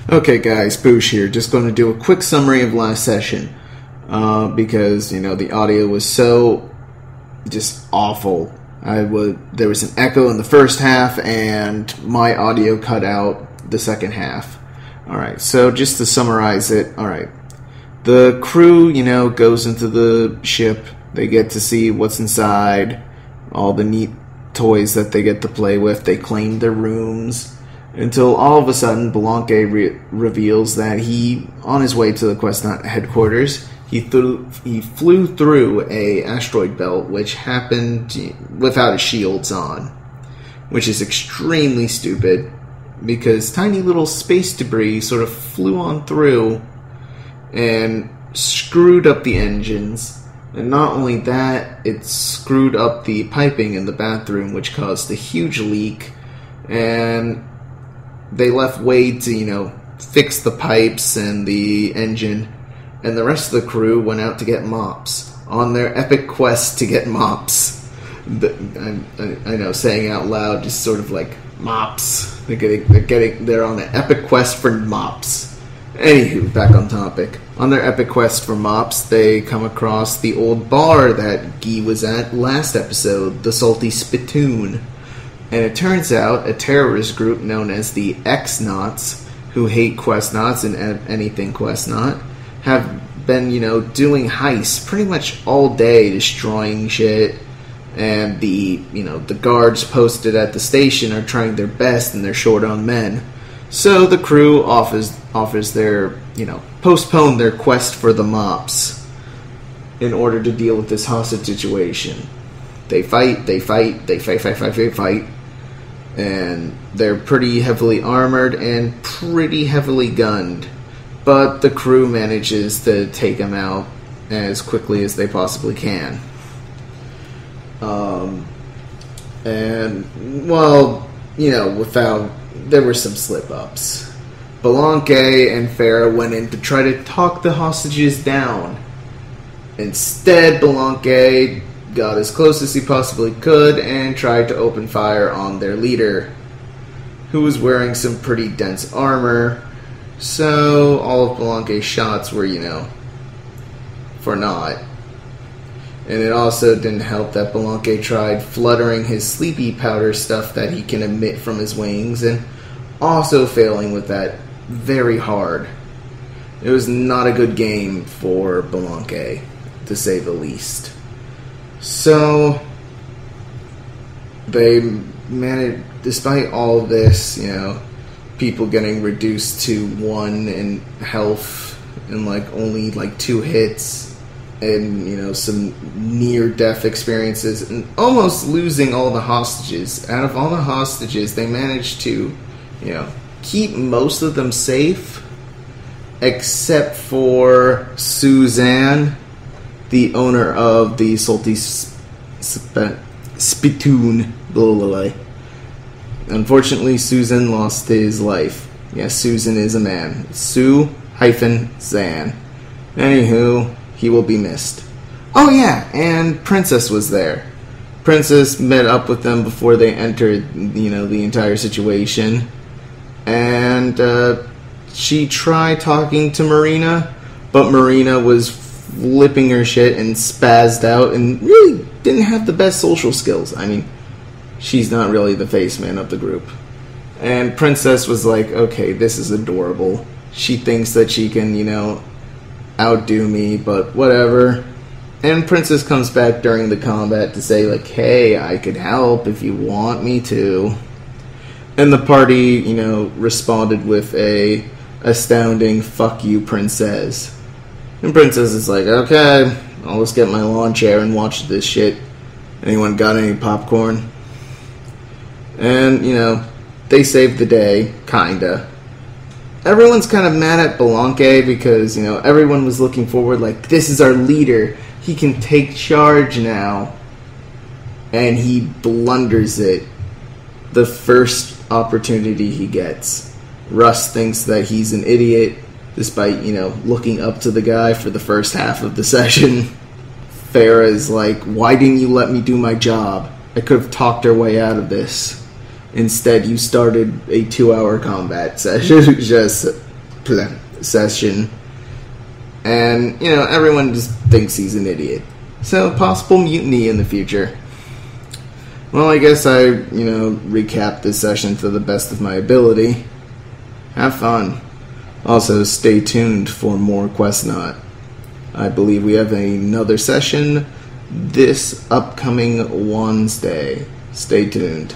Okay guys, Boosh here, just going to do a quick summary of last session, because, the audio was so just awful. There was an echo in the first half, and my audio cut out the second half. Alright, so just to summarize it, alright. The crew, goes into the ship, they get to see what's inside, all the neat toys that they get to play with, they claim their rooms, until all of a sudden Belanque reveals that on his way to the Questnaut headquarters, he flew through a asteroid belt which happened without his shields on, which is extremely stupid because tiny little space debris sort of flew on through and screwed up the engines. And not only that, it screwed up the piping in the bathroom, which caused a huge leak, and they left Wade to, fix the pipes and the engine, and the rest of the crew went out to get mops, on their epic quest to get mops. I know, saying out loud, just sort of like, mops. They're on an epic quest for mops. Anywho, back on topic. On their epic quest for mops, they come across the old bar that Guy was at last episode, the Salty Spittoon. And it turns out a terrorist group known as the Questnauts, who hate Questnauts and anything Questnaut, have been, doing heists pretty much all day, destroying shit. And the guards posted at the station are trying their best and they're short on men. So the crew offers their, postpone their quest for the mops in order to deal with this hostage situation. They fight, and they're pretty heavily armored and pretty heavily gunned. But the crew manages to take them out as quickly as they possibly can. There were some slip-ups. Belanque and Farah went in to try to talk the hostages down. Instead, Belanque got as close as he possibly could and tried to open fire on their leader, who was wearing some pretty dense armor, so all of Belanque's shots were, for naught. And it also didn't help that Belanque tried fluttering his sleepy powder stuff that he can emit from his wings, and also failing with that very hard. It was not a good game for Belanque, to say the least. So, they managed, despite all of this, people getting reduced to 1 in health and only 2 hits, and some near-death experiences, and almost losing all the hostages. Out of all the hostages, they managed to, keep most of them safe, except for Suzanne, the owner of the Salty Spittoon. Unfortunately, Susan lost his life. Yes, Susan is a man. Sue-Zan. Anywho, he will be missed. Oh yeah, and Princess was there. Princess met up with them before they entered, the entire situation. And she tried talking to Marina, but Marina was flipping her shit and spazzed out and really didn't have the best social skills. I mean, she's not really the face man of the group. And Princess was like, okay, this is adorable. She thinks that she can, outdo me, but whatever. And Princess comes back during the combat to say, hey, I could help if you want me to. And the party, responded with a astounding fuck you, Princess. And Princess is like, okay, I'll just get my lawn chair and watch this shit. Anyone got any popcorn? And, they saved the day, kinda. Everyone's kind of mad at Belanque because, everyone was looking forward this is our leader. He can take charge now. And he blunders it the first opportunity he gets. Russ thinks that he's an idiot, despite, looking up to the guy for the first half of the session. Farah is like, why didn't you let me do my job? I could have talked our way out of this. Instead, you started a 2-hour combat session. Just session, and you know everyone just thinks he's an idiot. So possible mutiny in the future. Well, I guess I recap this session to the best of my ability. Have fun. Also, stay tuned for more Questnaut. I believe we have another session this upcoming Wednesday. Stay tuned.